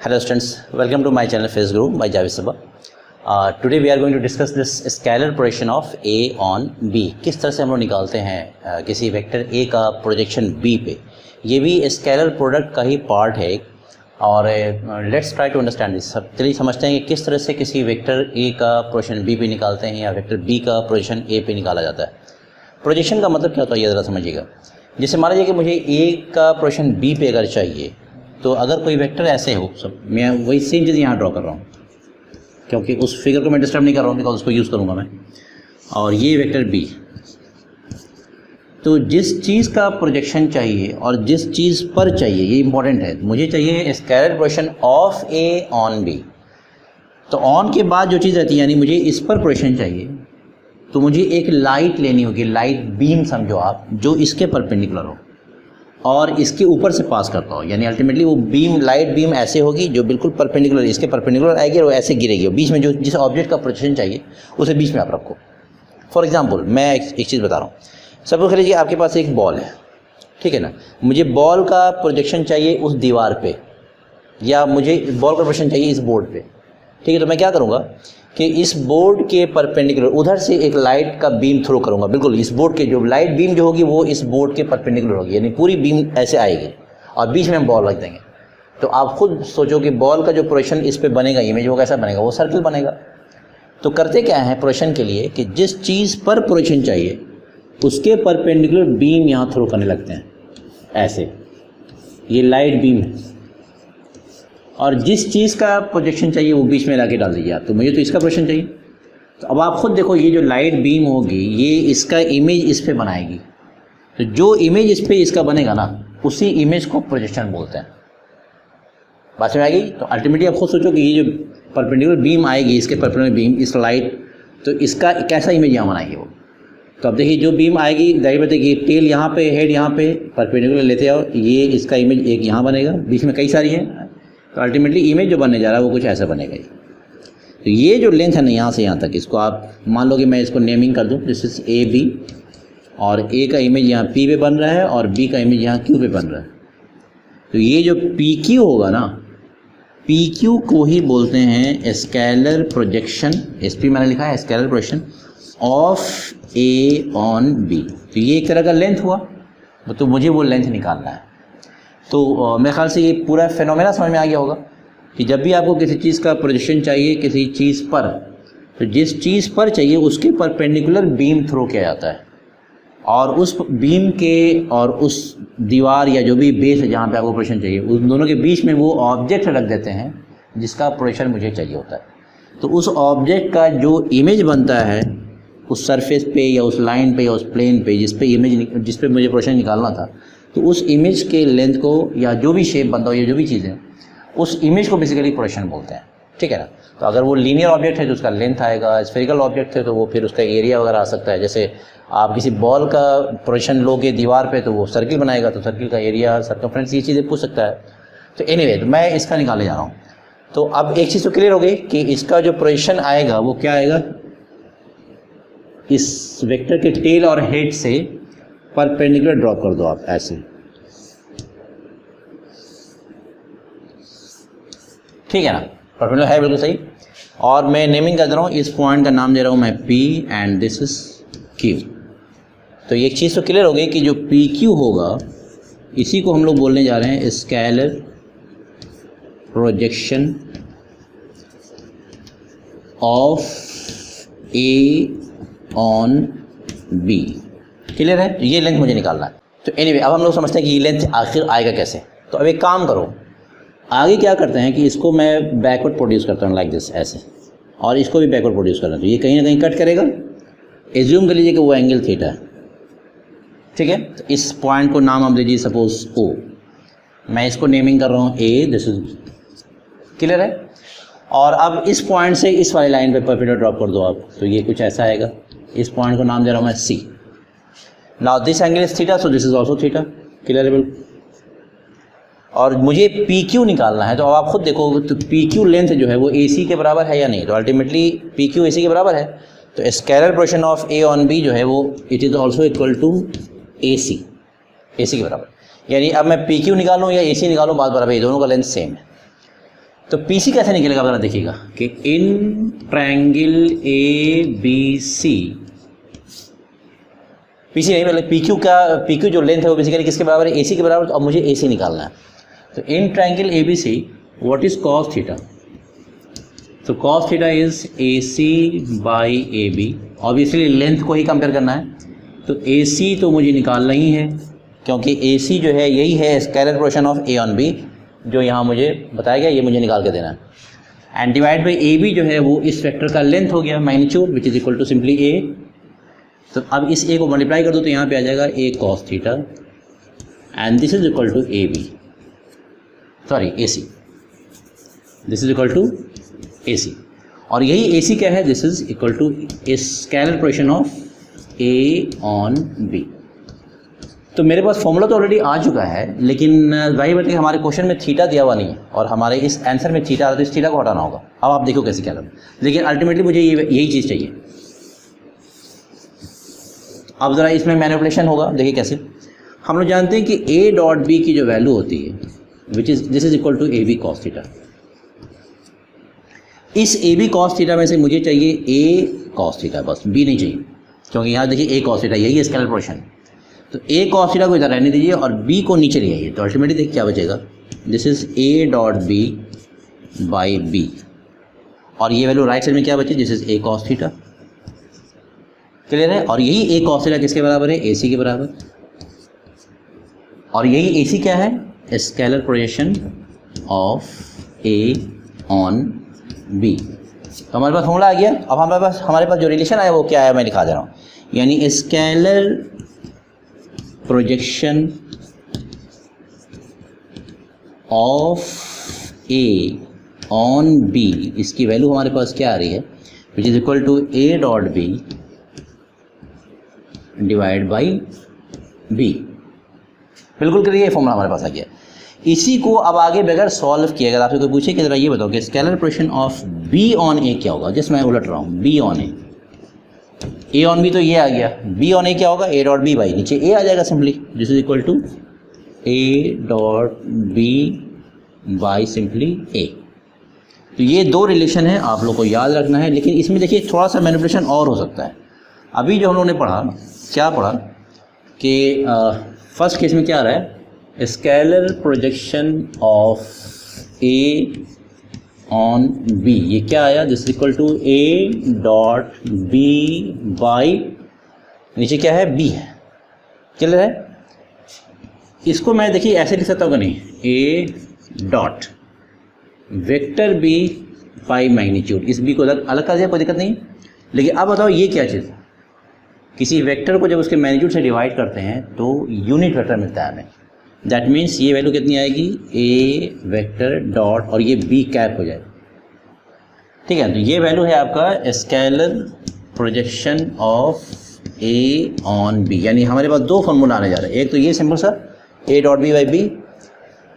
Hello students, welcome to my channel Phase Group by Javed Sabah. Today we are going to discuss this scalar projection of A on B. किस तरह से हम लोग निकालते हैं किसी वेक्टर A का प्रोजेक्शन B पे. ये भी स्केलर प्रोडक्ट का ही पार्ट है और let's try to understand this. सब चलिए समझते हैं कि किस तरह से किसी वेक्टर A का प्रोजेक्शन B पे निकालते हैं या वेक्टर B का प्रोजेक्शन A पे निकाला जाता है. प्रोजेक्शन का मतलब क्या होता है ये ज़रा समझिएगा. जैसे मान लीजिए कि मुझे A का प्रोजेक्शन B पे अगर चाहिए तो अगर कोई वेक्टर ऐसे हो, सब मैं वही सेम चीज़ यहाँ ड्रॉ कर रहा हूँ क्योंकि उस फिगर को मैं डिस्टर्ब नहीं कर रहा हूँ बिकॉज उसको यूज़ करूँगा मैं. और ये वेक्टर B, तो जिस चीज़ का प्रोजेक्शन चाहिए और जिस चीज़ पर चाहिए ये इंपॉर्टेंट है. मुझे चाहिए scalar projection of A on B. तो ऑन के बाद जो चीज़ रहती है यानी मुझे इस पर प्रोजेक्शन चाहिए तो मुझे एक लाइट लेनी होगी, लाइट बीम समझो आप, जो इसके परपेंडिकुलर हो और इसके ऊपर से पास करता हो. यानी अल्टीमेटली वो बीम, लाइट बीम ऐसे होगी जो बिल्कुल परपेंडिकुलर इसके परपेंडिकुलर आएगी और वो ऐसे गिरेगी और बीच में जो जिस ऑब्जेक्ट का प्रोजेक्शन चाहिए उसे बीच में आप रखो. फॉर एग्जांपल मैं एक चीज़ बता रहा हूँ. सपोज करिए आपके पास एक बॉल है, ठीक है ना. मुझे बॉल का प्रोजेक्शन चाहिए उस दीवार पे या मुझे बॉल का प्रोजेक्शन चाहिए इस बोर्ड पे, ठीक है. तो मैं क्या करूँगा कि इस बोर्ड के परपेंडिकुलर उधर से एक लाइट का बीम थ्रो करूँगा. बिल्कुल इस बोर्ड के जो लाइट बीम जो होगी वो इस बोर्ड के परपेंडिकुलर होगी, यानी पूरी बीम ऐसे आएगी और बीच में हम बॉल रख देंगे. तो आप खुद सोचो कि बॉल का जो प्रोजेक्शन इस पे बनेगा, इमेज वो कैसा बनेगा, वो सर्कल बनेगा. तो करते क्या है प्रोजेक्शन के लिए कि जिस चीज़ पर प्रोजेक्शन चाहिए उसके परपेंडिकुलर बीम यहाँ थ्रो करने लगते हैं ऐसे. ये लाइट बीम है और जिस चीज़ का प्रोजेक्शन चाहिए वो बीच में ला के डाल दीजिए आप. तो मुझे तो इसका प्रोजेक्शन चाहिए. तो अब आप खुद देखो ये जो लाइट बीम होगी ये इसका इमेज इस पे बनाएगी. तो जो इमेज इस पे इसका बनेगा ना उसी इमेज को प्रोजेक्शन बोलते हैं. बात में आ गई. तो अल्टीमेटली आप खुद सोचो कि ये जो परपेंडिकुलर बीम आएगी, इसके परपेंडिकुलर बीम, इस लाइट, तो इसका कैसा इमेज यहाँ बनाएगी वो. तो अब देखिए जो बीम आएगी जाहिर बात है कि टेल यहाँ पे, हेड यहाँ पे, परपेंडिकुलर लेते आओ, ये इसका इमेज एक यहाँ बनेगा, बीच में कई सारी है. तो अल्टीमेटली इमेज जो बनने जा रहा है वो कुछ ऐसा बनेगा. तो ये जो लेंथ है ना यहाँ से यहाँ तक, इसको आप मान लो कि मैं इसको नेमिंग कर दूँ, दिस इज ए बी, और ए का इमेज यहाँ पी पे बन रहा है और बी का इमेज यहाँ क्यू पे बन रहा है. तो ये जो पी क्यू होगा ना, पी क्यू को ही बोलते हैं स्केलर प्रोजेक्शन. एस पी मैंने लिखा है scalar projection of A on B. तो ये एक तरह का लेंथ हुआ. तो मुझे वो लेंथ निकालना है. तो मेरे ख्याल से ये पूरा फेनोमेना समझ में आ गया होगा कि जब भी आपको किसी चीज़ का प्रोजेक्शन चाहिए किसी चीज़ पर, तो जिस चीज़ पर चाहिए उसके परपेंडिकुलर बीम थ्रो किया जाता है और उस बीम के और उस दीवार या जो भी बेस है जहाँ पे आपको प्रोजेक्शन चाहिए उन दोनों के बीच में वो ऑब्जेक्ट रख देते हैं जिसका प्रोजेक्शन मुझे चाहिए होता है. तो उस ऑब्जेक्ट का जो इमेज बनता है उस सरफेस पे या उस लाइन पे या उस प्लेन पे जिस पे मुझे प्रोजेक्शन निकालना था, तो उस इमेज के लेंथ को या जो भी शेप बनता हो या जो भी चीज़ है उस इमेज को बेसिकली प्रोजेक्शन बोलते हैं, ठीक है ना. तो अगर वो लीनियर ऑब्जेक्ट है तो उसका लेंथ आएगा, स्फेरिकल ऑब्जेक्ट है तो वो फिर उसका एरिया वगैरह आ सकता है. जैसे आप किसी बॉल का प्रोजेक्शन लोगे दीवार पे तो वो सर्किल बनाएगा, तो सर्किल का एरिया, सर्कमफ्रेंस, ये चीज़ें पूछ सकता है. तो एनीवे तो मैं इसका निकालने जा रहा हूँ. तो अब एक चीज़ तो क्लियर हो गई कि इसका जो प्रोजेक्शन आएगा वो क्या आएगा, इस वेक्टर के टेल और हेड से परपेंडिकुलर ड्रॉ कर दो आप ऐसे, ठीक है ना. परपेंडिकुलर है बिल्कुल सही. और मैं नेमिंग कर दे रहा हूँ, इस पॉइंट का नाम दे रहा हूँ मैं P and this is Q. तो एक चीज़ तो क्लियर हो गई कि जो PQ होगा इसी को हम लोग बोलने जा रहे हैं scalar projection of A on B. Clear है. ये लेंथ मुझे निकालना है. तो एनीवे अब हम लोग समझते हैं कि ये लेंथ आखिर आएगा कैसे. तो अब एक काम करो, आगे क्या करते हैं कि इसको मैं बैकवर्ड प्रोड्यूस करता हूँ लाइक दिस ऐसे, और इसको भी बैकवर्ड प्रोड्यूस करना. तो ये कहीं ना कहीं कट करेगा. एज्यूम कर लीजिए कि वो एंगल थीटा है, ठीक है. तो इस पॉइंट को नाम आप दीजिए सपोज O. मैं इसको नेमिंग कर रहा हूँ A, दिस इज क्लियर है. और अब इस पॉइंट से इस वाली लाइन पे परपेंडिकुलर ड्रॉप कर दो आप, तो ये कुछ ऐसा आएगा. इस पॉइंट को नाम दे रहा हूँ मैं C. Now this angle is theta, so this is also theta. Clear. और मुझे PQ निकालना है. तो अब आप खुद देखो तो PQ लेंथ जो है वो AC के बराबर है या नहीं. तो अल्टीमेटली PQ AC के बराबर है. तो scalar projection of A on B जो है वो it is also equal to AC के बराबर. यानी अब मैं PQ निकालूँ या AC निकालूँ बात बराबर, ये दोनों का लेंथ सेम है. तो पीसी कैसे निकलेगा आप जरा देखिएगा कि इन triangle A B C, PC नहीं मतलब पीक्यू का, पीक्यू जो लेंथ है वो बेसिकली किसके बराबर है, एसी के बराबर। तो अब मुझे एसी निकालना है। तो in triangle A B C what is cos theta, तो cos theta is A C by A B. Obviously length को ही कंपेयर करना है, तो ए सी तो मुझे निकालना ही है क्योंकि ए सी जो है यही है scalar projection of A on B, जो यहाँ मुझे बताया गया, ये मुझे निकाल के देना है। And divide by A B जो है वो इस वेक्टर का लेंथ हो गया magnitude, which is equal to simply A. तो अब इस ए को मल्टीप्लाई कर दो तो यहाँ पे आ जाएगा A cos theta and this is equal to A B, sorry A C, this is equal to A C. और यही ए सी क्या है, this is equal to scalar projection of A on B. तो मेरे पास formula तो already आ चुका है, लेकिन वही बात है हमारे क्वेश्चन में थीटा दिया हुआ नहीं है और हमारे इस आंसर में थीटा आ रहा है, तो इस थीटा को हटाना होगा। अब आप देखो कैसे क्या करना, लेकिन अल्टीमेटली मुझे यही चीज़ चाहिए। अब ज़रा इसमें मैनिपुलेशन होगा, देखिए कैसे। हम लोग जानते हैं कि ए डॉट बी की जो वैल्यू होती है which is this is equal to A B cos theta. इस ए बी कॉस थीटा में से मुझे चाहिए ए कॉस थीटा, बस बी नहीं चाहिए, क्योंकि यहाँ देखिए ए कॉस थीटा यही स्केलर प्रोजेक्शन। तो ए कॉस थीटा को इधर रहने दीजिए और बी को नीचे ले आइए, तो अल्टीमेटली देखिए क्या बचेगा, this is A dot B by B. और ये वैल्यू राइट साइड में क्या बची, this is A cos theta. Clear है। और यही ए कॉस थीटा किसके बराबर है, ए सी के बराबर। और यही ए सी क्या है, scalar projection of A on B. तो हमारे पास फॉर्मूला आ गया। अब हमारे पास जो रिलेशन आया वो क्या है, मैं लिखा दे रहा हूँ, यानी scalar projection of A on B, इसकी वैल्यू हमारे पास क्या आ रही है, which is equal to A dot B divide by B. बिल्कुल करिए, ये फॉर्मूला हमारे पास आ गया। इसी को अब आगे बगैर सॉल्व किया, अगर आपसे कोई पूछे कि जरा ये बताओ कि scalar projection of B on A क्या होगा, जस्ट मैं उलट रहा हूँ, B on A on B तो ये आ गया, बी ऑन ए क्या होगा, ए डॉट बी बाई नीचे ए आ जाएगा simply, this is equal to A dot B by simply A. तो ये दो रिलेशन है, आप लोग को याद रखना है। लेकिन इसमें देखिए थोड़ा सा मैनिपुलेशन और हो सकता है। अभी जो हम लोगों ने पढ़ा, क्या पढ़ा कि फर्स्ट केस में क्या आ रहा है, scalar projection of A on B, ये क्या आया, this equal to A dot B by नीचे क्या है, बी है। क्लियर है। इसको मैं देखिए ऐसे लिख सकता हूँ कि नहीं, A dot vector B by magnitude, इस बी को अलग कर दिया, कोई दिक्कत नहीं। लेकिन अब बताओ ये क्या चीज़, किसी वेक्टर को जब उसके मैग्नीट्यूड से डिवाइड करते हैं तो यूनिट वेक्टर मिलता है हमें। दैट मीन्स ये वैल्यू कितनी आएगी, ए वेक्टर डॉट और ये बी कैप हो जाएगा। ठीक है, तो ये वैल्यू है आपका scalar projection of A on B. यानी हमारे पास दो फॉर्मूला आने जा रहे हैं, एक तो ये सिंपल सा A dot B by B,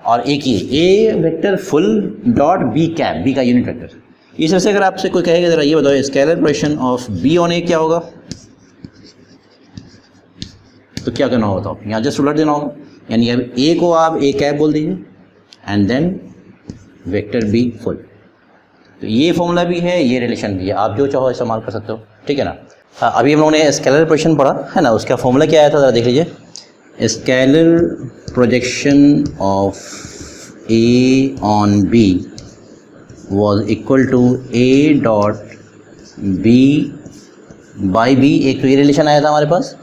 और एक ये A vector full dot B cap, B का यूनिट वेक्टर। इस तरह से अगर आपसे कोई कहेगा जरा ये बताओ scalar projection of B on A क्या होगा, तो क्या करना होगा, बताओ, यहाँ जस्ट उलट देना होगा। यानी अब ए को आप ए कैप बोल दीजिए and then vector B full. तो ये फॉर्मूला भी है, ये रिलेशन भी है, आप जो चाहो इस्तेमाल कर सकते हो। ठीक है ना। हाँ, अभी हम लोगों ने स्केलर प्रोजेक्शन पढ़ा है ना, उसका फॉर्मूला क्या आया था ज़रा देख लीजिए। Scalar projection of A on B was equal to A dot B by B. एक तो ये रिलेशन आया था हमारे पास,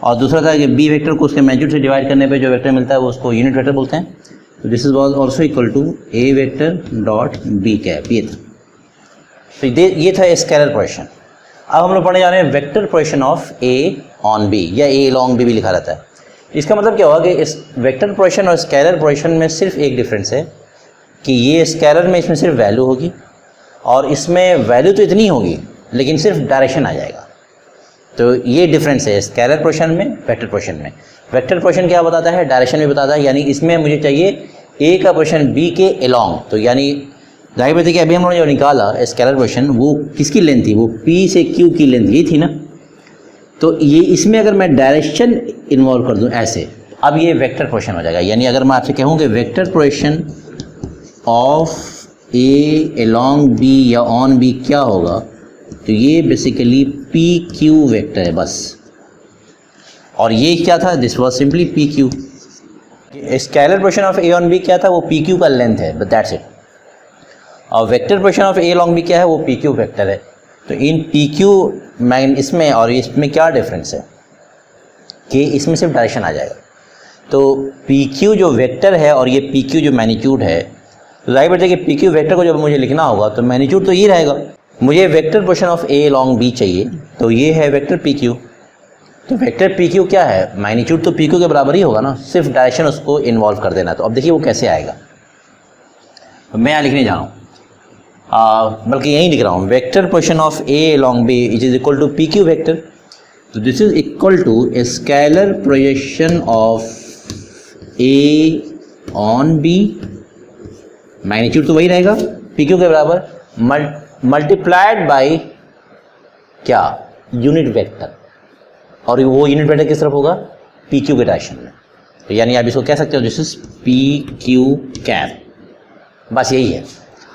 और दूसरा था कि बी वेक्टर को उसके मैग्नीट्यूड से डिवाइड करने पे जो वेक्टर मिलता है वो उसको यूनिट वेक्टर बोलते हैं। तो this is was also equal to A vector dot B cap, ये था। तो ये था स्केलर प्रोजेक्शन। अब हम लोग पढ़ने जा रहे हैं vector projection of A on B, या ए लॉन्ग बी भी लिखा रहता है। इसका मतलब क्या होगा कि इस वेक्टर प्रोजेक्शन और स्केलर प्रोजेक्शन में सिर्फ एक डिफरेंस है कि ये स्केलर में इसमें सिर्फ वैल्यू होगी और इसमें वैल्यू तो इतनी होगी लेकिन सिर्फ डायरेक्शन आ जाएगा। तो ये डिफरेंस है स्केलर प्रोजेक्शन में वेक्टर प्रोजेक्शन में। वेक्टर प्रोजेक्शन क्या बताता है, डायरेक्शन भी बताता है। यानी इसमें मुझे चाहिए ए का प्रोजेक्शन बी के अलोंग। तो यानी जाहिर बात है कि अभी हम लोगों ने जो निकाला स्केलर प्रोजेक्शन वो किसकी लेंथ थी, वो पी से क्यू की लेंथ ये थी ना। तो ये इसमें अगर मैं डायरेक्शन इन्वॉल्व कर दूं ऐसे, अब ये वेक्टर प्रोजेक्शन हो जाएगा। यानी अगर मैं आपसे कहूँ कि vector projection of A along B या ऑन बी क्या होगा, तो ये बेसिकली पी क्यू वेक्टर है बस। और ये क्या था, this was simply P Q. Scalar portion of A on B क्या था, वो पी क्यू का लेंथ है, बट दैट्स इट। और vector portion of A along B क्या है, वो पी क्यू वेक्टर है। तो इन पी क्यू इसमें और इसमें क्या डिफरेंस है कि इसमें सिर्फ डायरेक्शन आ जाएगा। तो पी क्यू जो वेक्टर है और ये पी क्यू जो मैग्नीट्यूड है, तो जाहिर बात है कि पी क्यू वेक्टर को जब मुझे लिखना होगा तो मैग्नीट्यूड तो ये रहेगा। मुझे vector portion of A along B चाहिए, तो ये है वेक्टर पी क्यू। तो वेक्टर पी क्यू क्या है, मैग्नीट्यूड तो पी क्यू के बराबर ही होगा ना, सिर्फ डायरेक्शन उसको इन्वॉल्व कर देना। तो अब देखिए वो कैसे आएगा। तो मैं यहाँ लिखने जा रहा हूँ, बल्कि यहीं लिख रहा हूँ, vector portion of A along B it is equal to P Q vector. तो this is equal to scalar projection of A on B, magnitude तो वही रहेगा पी क्यू के बराबर, मल्टीप्लाइड बाई क्या, यूनिट वेक्टर। और वो यूनिट वेक्टर किस तरफ होगा, पी क्यू के डायरेक्शन में। तो यानी आप इसको कह सकते हो this is P Q cap, बस यही है।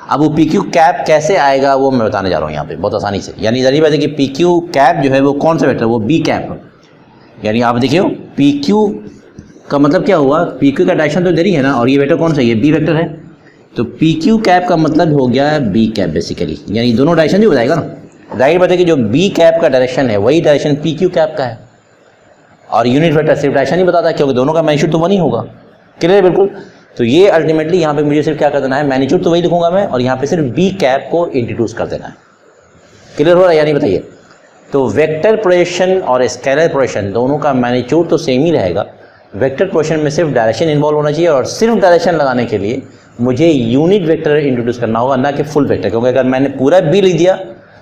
अब वो पी क्यू कैप कैसे आएगा वो मैं बताने जा रहा हूँ यहाँ पे बहुत आसानी से। यानी जाहिर बात है कि पी क्यू कैप जो है वो कौन सा वेक्टर, वो बी कैप। यानी आप देखिए पी क्यू का मतलब क्या हुआ, पी क्यू का डायरेक्शन तो इधर ही है ना, और ये वेक्टर कौन सा, ये बी वेक्टर है। तो पी क्यू कैप का मतलब हो गया बी कैप बेसिकली, यानी दोनों डायरेक्शन भी बताएगा ना। जाहिर बात है कि जो बी कैप का डायरेक्शन है वही डायरेक्शन पी क्यू कैप का है, और यूनिट वेक्टर सिर्फ डायरेक्शन ही बताता है क्योंकि दोनों का मैग्नीट्यूड तो वही होगा। क्लियर है बिल्कुल। तो ये अल्टीमेटली यहाँ पे मुझे सिर्फ क्या कर देना है, मैग्नीट्यूड तो वही लिखूंगा मैं, और यहाँ पे सिर्फ बी कैप को इंट्रोड्यूस कर देना है। क्लियर हो रहा है यानी बताइए। तो वेक्टर प्रोजेक्शन और स्केलर प्रोजेक्शन दोनों का मैग्नीट्यूड तो सेम ही रहेगा। वेक्टर प्रोजेक्शन में सिर्फ डायरेक्शन इन्वॉल्व होना चाहिए, और सिर्फ डायरेक्शन लगाने के लिए मुझे यूनिट वेक्टर इंट्रोड्यूस करना होगा, ना कि फुल वेक्टर। क्योंकि अगर मैंने पूरा बी लिख दिया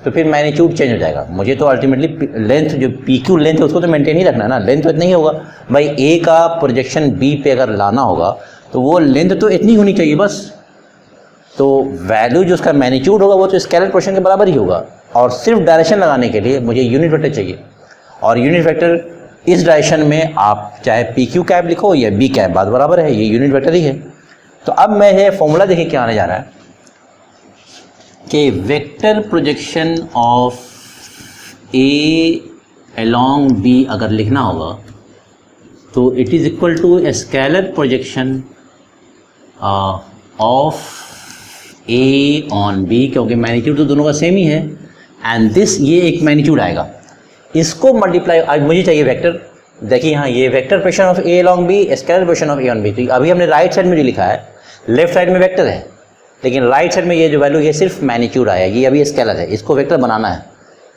तो फिर मैग्नीट्यूड चेंज हो जाएगा। मुझे तो अल्टीमेटली लेंथ जो पी क्यू लेंथ है उसको तो मेंटेन ही रखना है ना, लेंथ तो इतना ही होगा भाई। ए का प्रोजेक्शन बी पे अगर लाना होगा तो वो लेंथ तो इतनी होनी चाहिए बस। तो वैल्यू जो उसका मैग्नीट्यूड होगा वो तो स्केलर पोर्शन के बराबर ही होगा, और सिर्फ डायरेक्शन लगाने के लिए मुझे यूनिट वेक्टर चाहिए। और यूनिट वेक्टर इस डायरेक्शन में आप चाहे पी क्यू कैप लिखो या बी कैप, बात बराबर है, ये यूनिट वेक्टर ही है। तो अब मैं ये फॉर्मूला देखिए क्या आने जा रहा है कि vector projection of A along B अगर लिखना होगा तो it is equal to scalar projection of A on B, क्योंकि मैग्नीट्यूड तो दोनों का सेम ही है। एंड दिस, ये एक मैग्नीट्यूड आएगा, इसको मल्टीप्लाई, आज मुझे चाहिए वेक्टर। देखिए यहाँ ये vector projection of A along B, scalar projection of A on B. तो अभी हमने राइट साइड में जो लिखा है, लेफ्ट साइड में वेक्टर है, लेकिन राइट साइड में ये जो वैल्यू ये सिर्फ मैग्नीट्यूड आया, ये अभी स्केलर है, इसको वेक्टर बनाना है।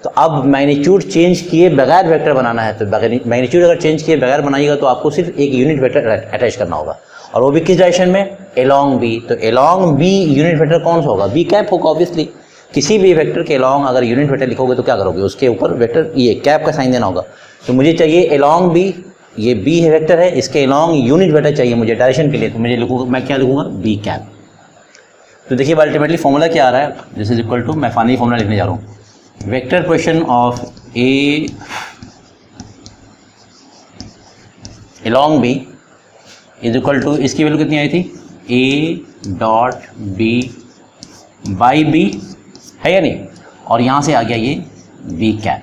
तो अब मैग्नीट्यूड चेंज किए बगैर वेक्टर बनाना है। तो मैग्नीट्यूड अगर चेंज किए बगैर बनाइएगा तो आपको सिर्फ एक यूनिट वेक्टर अटैच करना होगा, और वो भी किस डायरेक्शन में, अलॉन्ग बी। तो अलॉन्ग बी यूनिट वेक्टर कौन सा होगा, बी कैप होगा ऑब्वियसली। किसी भी वेक्टर के अलॉन्ग अगर यूनिट वेक्टर लिखोगे तो क्या करोगे, उसके ऊपर वेक्टर ये कैप का साइन देना होगा। तो मुझे चाहिए अलॉन्ग बी, ये बी है वेक्टर है, इसके अलॉन्ग यूनिट वेक्टर चाहिए मुझे डायरेक्शन के लिए। तो मुझे लिखूंगा, मैं क्या लिखूंगा, बी कैप। तो देखिए अल्टीमेटली फॉर्मूला क्या आ रहा है, दिस इज इक्वल टू, मैं फाइनली फॉर्मूला लिखने जा रहा हूँ, vector portion of A along B is equal to, इसकी वैल्यू कितनी आई थी, A dot B by B, है या नहीं, और यहाँ से आ गया ये बी कैप।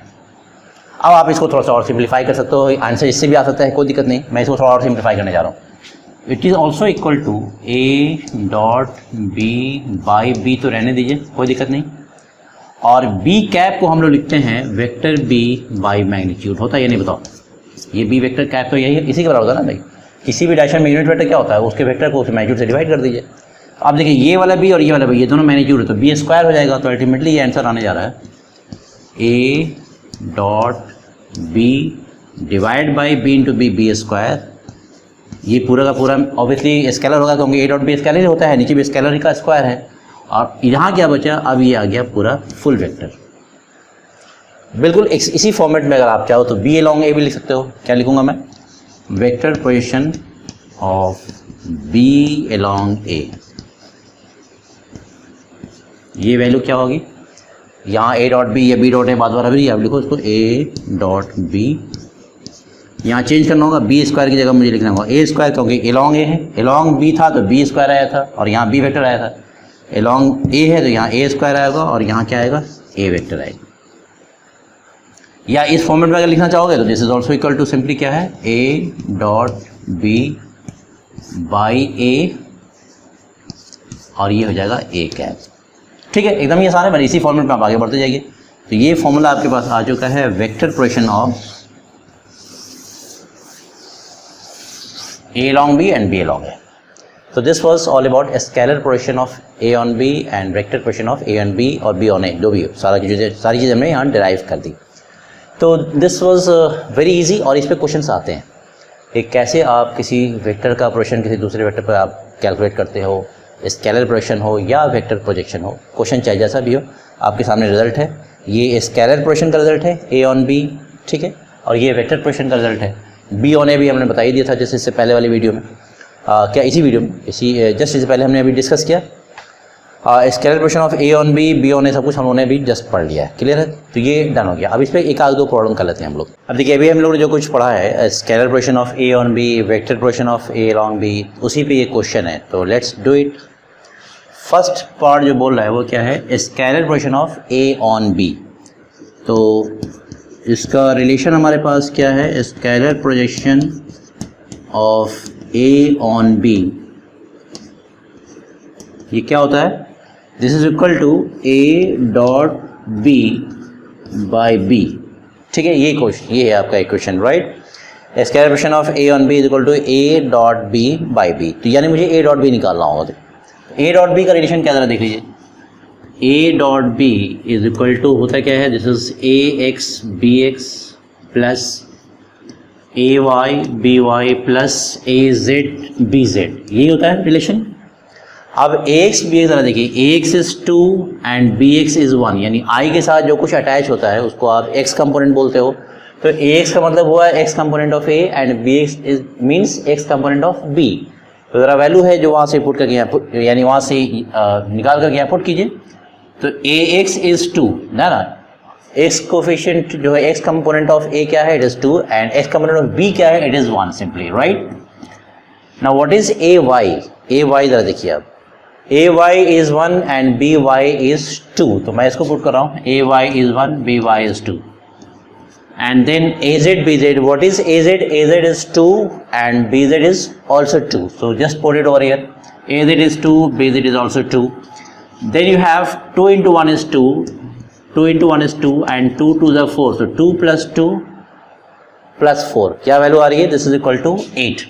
अब आप इसको थोड़ा सा और सिंप्लीफाई कर सकते हो, आंसर इससे भी आ सकता है, कोई दिक्कत नहीं, मैं इसको थोड़ा और सिंप्लीफाई करने जा रहा हूँ। It is also equal to A dot B by B, तो रहने दीजिए कोई दिक्कत नहीं। और बी कैप को हम लोग लिखते हैं वेक्टर बी बाई मैग्नीट्यूड, होता है ये नहीं बताओ, ये बी वेक्टर कैप तो यही इसी के बराबर होता है ना भाई। किसी भी डायरेक्शन में यूनिट वेक्टर क्या होता है, उसके वेक्टर को उस मैग्नीट्यूड से डिवाइड कर दीजिए। आप देखिए ये वाला बी और ये वाला बी, ये दोनों मैग्नीट्यूड है, तो बी स्क्वायर हो जाएगा। तो अल्टीमेटली ये आंसर आने जा रहा है A dot B divide by B into B, B square. ये पूरा का पूरा ऑब्वियसली स्केलर होगा क्योंकि ए डॉट बी स्केलर ही होता है, नीचे भी स्केलर का स्क्वायर है। और यहाँ क्या बचा, अब ये आ गया पूरा फुल वेक्टर। बिल्कुल इसी फॉर्मेट में अगर आप चाहो तो बी अलॉन्ग ए भी लिख सकते हो। क्या लिखूंगा मैं, vector position of B along A, ये वैल्यू क्या होगी, यहाँ ए डॉट बी या बी डॉट ए बात बराबर ही, आप लिखो इसको ए डॉट बी, यहाँ चेंज करना होगा, बी स्क्वायर की जगह मुझे लिखना होगा ए स्क्वायर, क्योंकि अलॉन्ग ए है, अलॉन्ग बी था तो बी स्क्वायर आया था, और यहाँ बी वेक्टर आया था। along ए है तो यहाँ ए स्क्वायर आएगा और यहाँ क्या आएगा, ए वेक्टर आएगा। या इस फॉर्मेट में अगर लिखना चाहोगे तो this is also equal to simply क्या है, A dot B by A और ये हो जाएगा ए कैप। ठीक है, एकदम ही आसान है, बस इसी फॉर्मेट में आप आगे बढ़ते जाइए। तो ये फॉर्मूला आपके पास आ चुका है vector projection of A along B and B along A. So this was all about a scalar projection of A on B and vector projection of A on B और B on A, जो भी हो, सारी चीज़ें हमने यहाँ derive कर दी। तो दिस वाज वेरी इजी और इस पे क्वेश्चंस आते हैं कि कैसे आप किसी वेक्टर का प्रोजेक्शन किसी दूसरे वेक्टर पर आप कैलकुलेट करते हो, स्केलर प्रोजेक्शन हो या वेक्टर प्रोजेक्शन हो, क्वेश्चन चाहे जैसा भी हो, आपके सामने रिजल्ट है। ये स्केलर प्रोजेक्शन का रिजल्ट है A on B, ठीक है, और ये वेक्टर प्रोजेक्शन का रिजल्ट है B on A भी हमने बता ही दिया था जैसे इससे पहले वाली वीडियो में, क्या इसी वीडियो में, जस्ट इससे पहले हमने अभी डिस्कस किया। Scalar projection of A on B, B on A सब कुछ हम लोगों ने भी जस्ट पढ़ लिया है, क्लियर है। तो ये डन हो गया। अब इस पर एक आध दो प्रॉब्लम कर लेते हैं हम लोग। अब देखिए अभी हम लोग ने जो कुछ पढ़ा है scalar projection of A on B, vector projection of A along B, उसी पे ये क्वेश्चन है। तो let's do it. First part जो बोल रहा है वो क्या है, scalar projection of A on B। तो इसका रिलेशन हमारे पास क्या है, scalar projection of A on B, ये क्या होता है, this is equal to A dot B by B। ठीक है, ये क्वेश्चन, ये है आपका equation, right. Scalar projection of A on B is equal to A dot B by B। तो यानी मुझे A डॉट B निकालना होगा। तो A डॉट B का रिलेशन क्या, जरा देख लीजिए। A dot B is equal to होता क्या है, this is AX BX plus AY BY plus AZ BZ, यही होता है रिलेशन। अब AX BX जरा देखिए, AX is 2 and BX is 1, यानी I के साथ जो कुछ अटैच होता है उसको आप X कंपोनेंट बोलते हो। तो AX का मतलब हुआ X component of A and BX is means X component of B। तो ज़रा वैल्यू है जो वहाँ से पुट करके यहाँ यानी वहाँ से निकाल करके यहाँ पुट कीजिए। तो AX इज 2 ना X कोफिशिएंट जो है X कंपोनेंट ऑफ A क्या है, it is 2 and X component of B क्या है, it is 1 simply, right. Now what is AY, AY जरा देखिए अब, AY is 1 and BY is 2। तो मैं इसको पुट कर रहा हूँ, AY is 1 BY is 2 and then AZ BZ, what is AZ, AZ is 2 and BZ is also 2, so just put it over here, AZ is 2, BZ is also 2, then you have 2 into 1 is 2, 2 into 1 is 2 and 2 to the 4, so 2 plus 2 plus 4 क्या value आ रही है, this is equal to 8।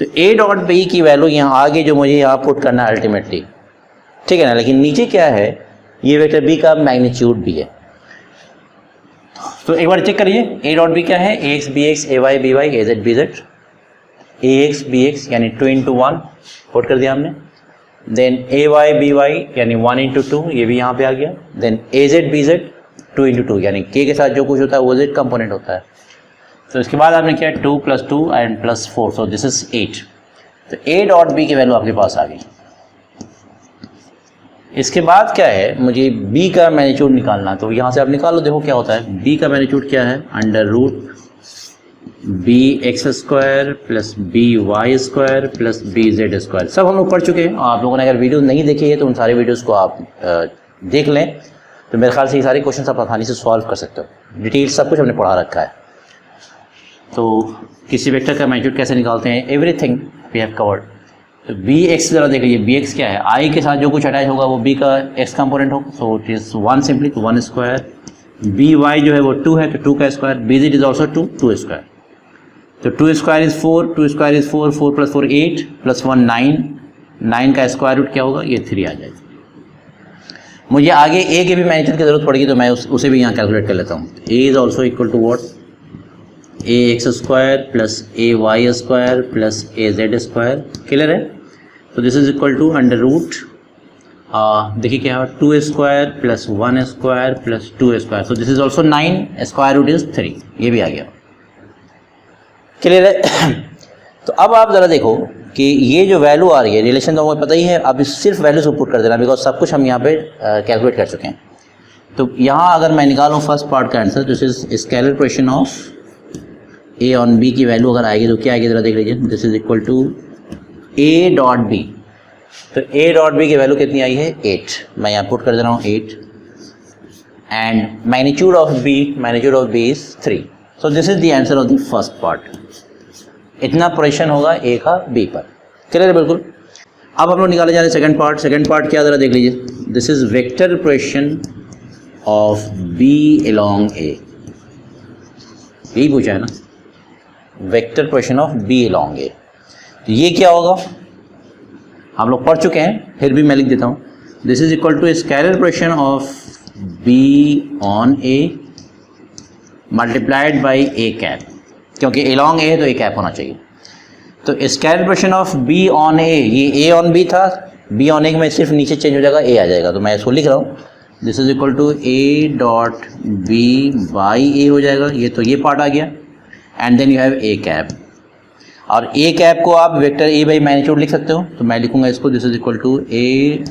तो A dot B की value यहाँ आगे जो मुझे यहाँ पुट करना है अल्टीमेटली, ठीक है ना, लेकिन नीचे क्या है, ये वेक्टर B का मैग्नीट्यूड भी है। तो एक बार चेक करिए, A डॉट B क्या है, AX BX AY BY AZ BZ, AX BX यानी 2 into 1 पुट कर दिया हमने, देन AY BY यानी 1 into 2, ये भी यहाँ पे आ गया, देन AZ BZ 2 into 2 यानी K के साथ जो कुछ होता है वो Z कंपोनेंट होता है। तो इसके बाद आपने किया 2 plus 2 and plus 4, so this is 8। तो A डॉट B की वैल्यू आपके पास आ गई। इसके बाद क्या है, मुझे B का मैग्नीट्यूड निकालना, तो यहाँ से आप निकालो, देखो क्या होता है। B का मैग्नीट्यूड क्या है, under root BX square plus BY square plus BZ square, सब हम लोग पढ़ चुके हैं। आप लोगों ने अगर वीडियो नहीं देखी है तो उन सारे वीडियोस को आप देख लें, तो मेरे ख्याल से ये सारे क्वेश्चन आप आसानी से सॉल्व कर सकते हो। डिटेल सब कुछ हमने पढ़ा रखा है। तो किसी वेक्टर का मैग्नीट्यूड कैसे निकालते हैं, एवरीथिंग वी हैव कवर्ड। तो BX जरा देख लीजिए, BX क्या है, I के साथ जो कुछ अटैच होगा वो B का X कंपोनेंट होगा, सो इट इज 1 सिंपली, तो 1 स्क्वायर। BY जो है वो 2 है, तो 2 का square. BZ is also 2, 2 square. तो 2 square is 4, 2 square is 4, 4 plus 4 8 plus 1 9, 9 का स्क्वायर रूट क्या होगा, ये 3 आ जाएगा। मुझे आगे A के भी मैग्नीट्यूड की जरूरत पड़ेगी, तो मैं उसे भी यहाँ कैलकुलेट कर लेता हूँ। A is also equal to what, AX square plus AY square plus AZ square, clear है। तो this is equal to under root, देखिए क्या है, 2 square plus 1 square plus 2 square, so this is also 9, square root is 3, ये भी आ गया, clear है। तो अब आप ज़रा देखो कि ये जो वैल्यू आ रही है, रिलेशन तो हमें पता ही है, अब सिर्फ वैल्यूज को पुट कर देना, बिकॉज सब कुछ हम यहाँ पे कैलकुलेट कर चुके हैं। तो यहाँ अगर मैं निकालूँ फर्स्ट पार्ट का answer, this is scalar projection of A on B की वैल्यू अगर आएगी तो क्या आएगी, ज़रा देख लीजिए, this is equal to A dot B। तो ए डॉट बी की वैल्यू कितनी आई है 8, मैं यहाँ पुट कर दे रहा हूँ 8 and magnitude of B is 3। So this is the answer of the first part. इतना प्रोजेक्शन होगा ए का बी पर, क्लियर है बिल्कुल। अब हम लोग निकाले जा रहे हैं सेकंड पार्ट। सेकंड पार्ट क्या ज़रा देख लीजिए, this is vector projection of B along A, यही पूछा है ना, vector projection of B along A. तो ये क्या होगा हम लोग पढ़ चुके हैं, फिर भी मैं लिख देता हूँ, this is equal to scalar projection of B on A multiplied by A cap, क्योंकि अलोंग ए है तो ए कैप होना चाहिए। तो scalar projection of B on A, ये ए ऑन बी था, बी ऑन ए में सिर्फ नीचे चेंज हो जाएगा, ए आ जाएगा, तो मैं इसको लिख रहा हूँ, this is equal to A dot B by A हो जाएगा, ये तो ये पार्ट आ गया, and then you have A cap. और ए कैप को आप वेक्टर ए बाई मैग्नीट्यूड लिख सकते हो, तो मैं लिखूंगा इसको, this is equal to A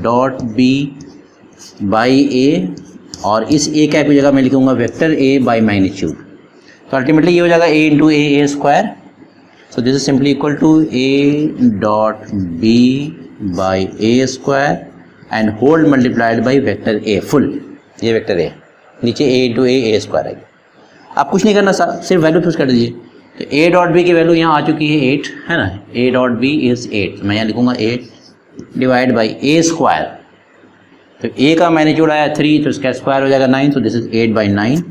dot B by A, और इस ए कैप की जगह मैं लिखूंगा वेक्टर ए बाई मैग्नीट्यूड। तो अल्टीमेटली ये हो जाएगा A into A square. So this is simply equal to A dot B by A square and whole multiplied by vector A full, ये वेक्टर ए नीचे ए इंटू ए स्क्वायर है। आप कुछ नहीं करना, सिर्फ वैल्यू फिक्स कर दीजिए। तो ए डॉट बी की वैल्यू यहाँ आ चुकी है 8, है ना, ए डॉट बी इज़ 8, मैं यहाँ लिखूँगा 8 डिवाइड बाई ए स्क्वायर। तो ए का मैग्नीट्यूड आया 3, तो इसका स्क्वायर हो जाएगा 9, तो दिस इज 8 बाई 9।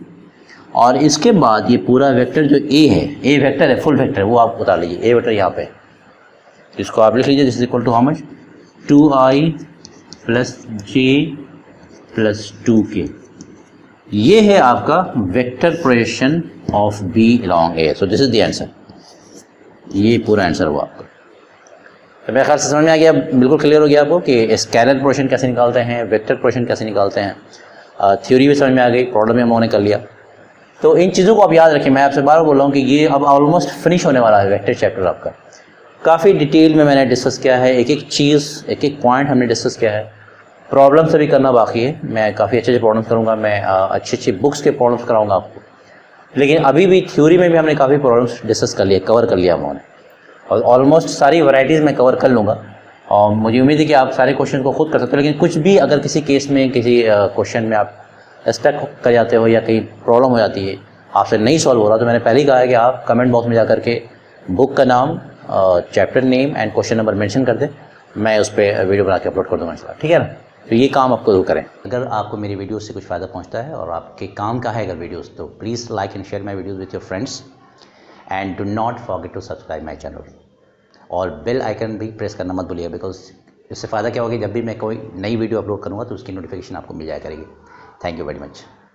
और इसके बाद ये पूरा वेक्टर जो ए है, ए वेक्टर है, फुल वेक्टर है, वो आप उतार लीजिए, ए वेक्टर यहाँ पे, इसको आप लिख लीजिए, this is equal to how much, 2i plus J plus 2k। ये है आपका vector projection of B along A. So this is the answer, ये पूरा आंसर हुआ आपका। तो मेरे ख्याल से समझ में आ गया, बिल्कुल क्लियर हो गया आपको कि स्केलर प्रोजेक्शन कैसे निकालते हैं, वेक्टर प्रोजेक्शन कैसे निकालते हैं। थ्योरी भी समझ में आ गई, प्रॉब्लम में हम लोगों ने कर लिया। तो इन चीज़ों को आप याद रखें, मैं आपसे बार बोल रहा हूँ कि ये अब ऑलमोस्ट फिनिश होने वाला है वेक्टर चैप्टर आपका। काफ़ी डिटेल में मैंने डिस्कस किया है, एक एक चीज़, एक एक पॉइंट हमने डिस्कस किया है। प्रॉब्लम से भी करना बाकी है, मैं काफ़ी अच्छे प्रॉब्लम्स करूँगा, मैं अच्छी अच्छी बुक्स के प्रॉब्लम्स कराऊँगा आपको। लेकिन अभी भी थ्योरी में भी हमने काफ़ी प्रॉब्लम्स डिस्कस कर लिए, कवर कर लिया हम लोगों ने, और ऑलमोस्ट सारी वैरायटीज़ मैं कवर कर लूँगा। और मुझे उम्मीद है कि आप सारे क्वेश्चन को खुद कर सकते हो। लेकिन कुछ भी अगर किसी केस में, किसी क्वेश्चन में आप स्टक कर जाते हो या कहीं प्रॉब्लम हो जाती है, आपसे नहीं सॉल्व हो रहा, तो मैंने पहले ही कहा है कि आप कमेंट बॉक्स में जा करके बुक का नाम, chapter name and question number mention कर दें, मैं उस पर वीडियो बना के अपलोड कर दूँगा, ठीक है ना। तो ये काम आपको जरूर करें। अगर आपको मेरी वीडियो से कुछ फ़ायदा पहुंचता है और आपके काम का है अगर वीडियोस, तो please like and share my videos with your friends and do not forget to subscribe my channel. और बेल आइकन भी प्रेस करना मत भूलिएगा, बिकॉज इससे फ़ायदा क्या होगा, जब भी मैं कोई नई वीडियो अपलोड करूँगा तो उसकी नोटिफिकेशन आपको मिल जाया करेगी। Thank you very much.